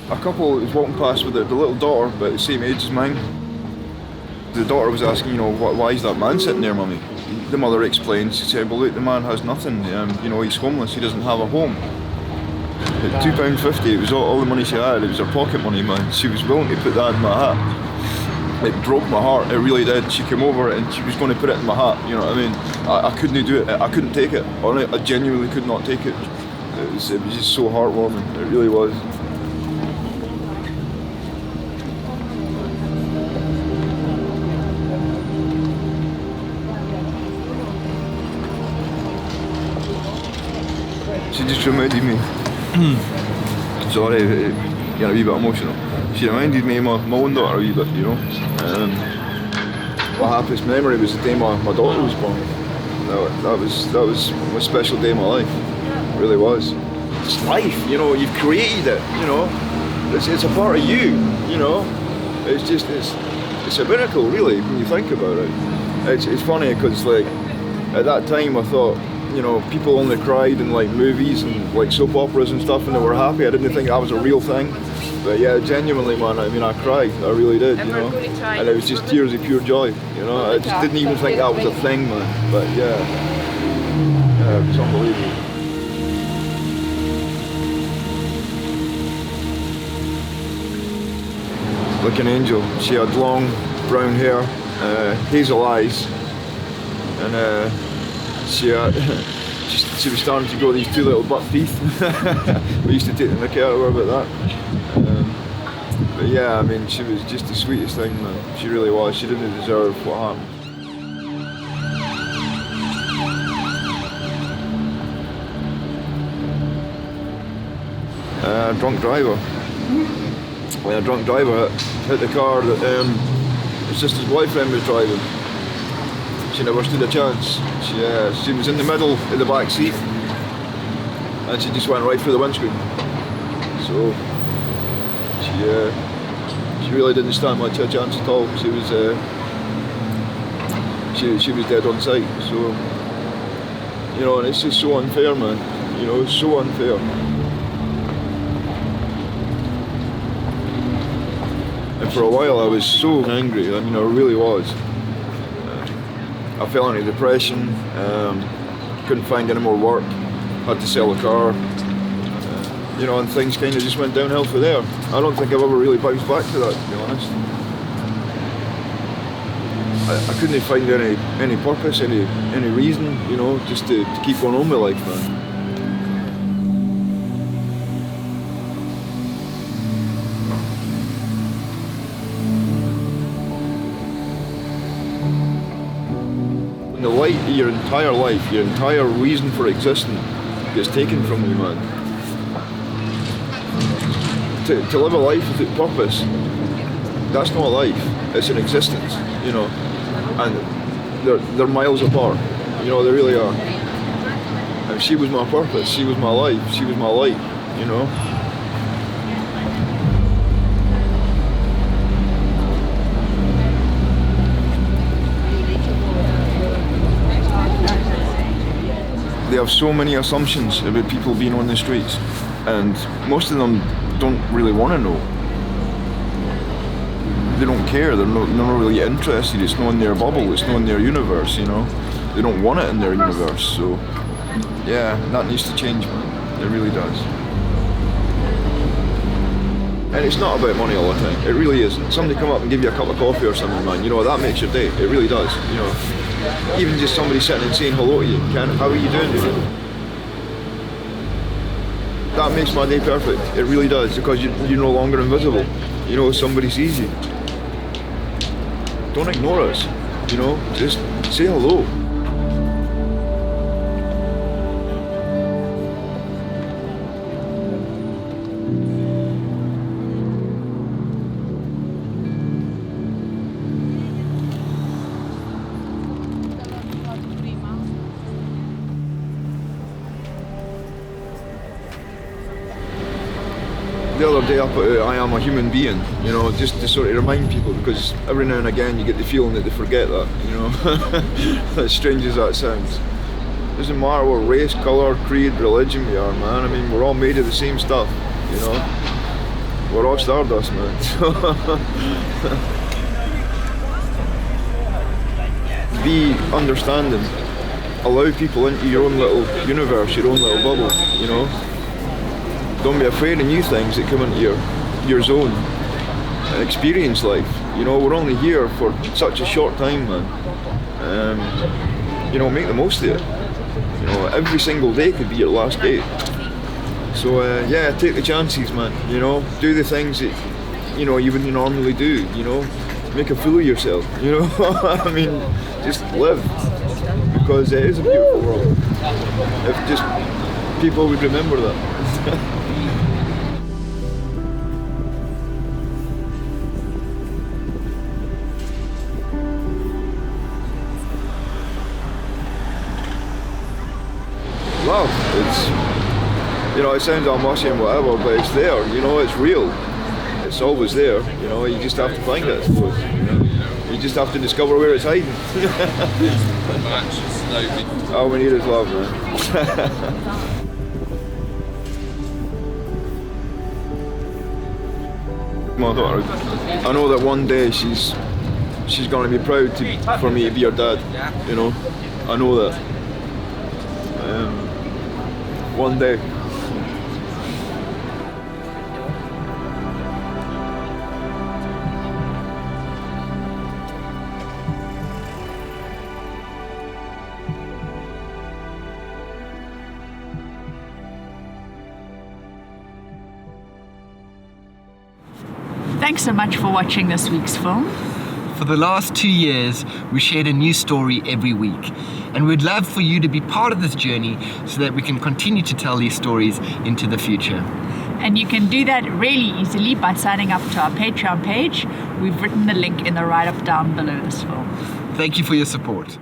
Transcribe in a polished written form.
a couple was walking past with the little daughter, about the same age as mine. The daughter was asking, you know, why is that man sitting there, mummy? The mother explained. She said, well, look, the man has nothing. You know, he's homeless. He doesn't have a home. At £2.50, it was all the money she had. It was her pocket money, man. She was willing to put that in my hat. It broke my heart. It really did. She came over and she was going to put it in my hat. You know what I mean? I couldn't do it. I couldn't take it. I genuinely could not take it. It was just so heartwarming. It really was. She just reminded me. Sorry, getting a wee bit emotional. She reminded me of my own daughter a wee bit, you know. My happiest memory was the day my daughter was born. That was a special day of my life. It really was. It's life, you know. You've created it, you know. It's a part of you, you know. It's a miracle, really, when you think about it. It's funny because like at that time I thought, you know, people only cried in like movies and like soap operas and stuff and they were happy. I didn't think that was a real thing. But yeah, genuinely, man, I mean, I cried. I really did, you know. And it was just tears of pure joy, you know. I just didn't even think that was a thing, man. But yeah, it was unbelievable. Like an angel. She had long brown hair, hazel eyes, and she was starting to grow these two little buck teeth. We used to take the mickey out of her about that. But yeah, I mean, she was just the sweetest thing, man. She really was. She didn't deserve what happened. Drunk driver. When a drunk driver hit the car that her sister's boyfriend was driving. She never stood a chance. She was in the middle of the back seat and she just went right through the windscreen. So she really didn't stand much of a chance at all. She was dead on sight. So, you know, and it's just so unfair, man. You know, it's so unfair. And for a while I was so angry. I mean, I really was. I fell into depression, couldn't find any more work, had to sell the car, you know, and things kind of just went downhill from there. I don't think I've ever really bounced back to that, to be honest. I couldn't find any purpose, any reason, you know, just to keep going on with life, man. The light of your entire life, your entire reason for existing gets taken from you, man. To live a life without purpose, that's not life, it's an existence, you know. And they're miles apart, you know, they really are. And she was my purpose, she was my life, she was my light, you know. They have so many assumptions about people being on the streets, and most of them don't really want to know. They don't care, they're not really interested, it's not in their bubble, it's not in their universe, you know. They don't want it in their universe, so yeah, that needs to change, man. It really does. And it's not about money all the time, it really isn't. Somebody come up and give you a cup of coffee or something, man, you know, that makes your day, it really does, you know. Even just somebody sitting and saying hello to you, how are you doing today? That makes my day perfect, it really does, because you're no longer invisible. You know, somebody sees you. Don't ignore us, you know, just say hello. The other day I put I am a human being, you know, just to sort of remind people, because every now and again you get the feeling that they forget that, you know. As strange as that sounds. It doesn't matter what race, colour, creed, religion we are, man. I mean, we're all made of the same stuff, you know. we're all stardust, man. Be understanding. Allow people into your own little universe, your own little bubble, you know. Don't be afraid of new things that come into your zone. And experience life. You know, we're only here for such a short time, man. You know, make the most of it. You know, every single day could be your last day. So yeah, take the chances, man. You know, do the things that you know you wouldn't normally do. You know, make a fool of yourself. You know, I mean, just live, because it is a beautiful world. If just people would remember that. Love, it's, you know, it sounds almost and whatever, but it's there, you know, it's real. It's always there, you know, you just have to find it, I suppose. You know? You just have to discover where it's hiding. All we need is love, man. My daughter, I know that one day she's going to be proud for me to be her dad, you know, I know that. One day. Thanks so much for watching this week's film. For the last 2 years, we shared a new story every week, and we'd love for you to be part of this journey so that we can continue to tell these stories into the future. And you can do that really easily by signing up to our Patreon page. We've written the link in the write-up down below this film. Thank you for your support.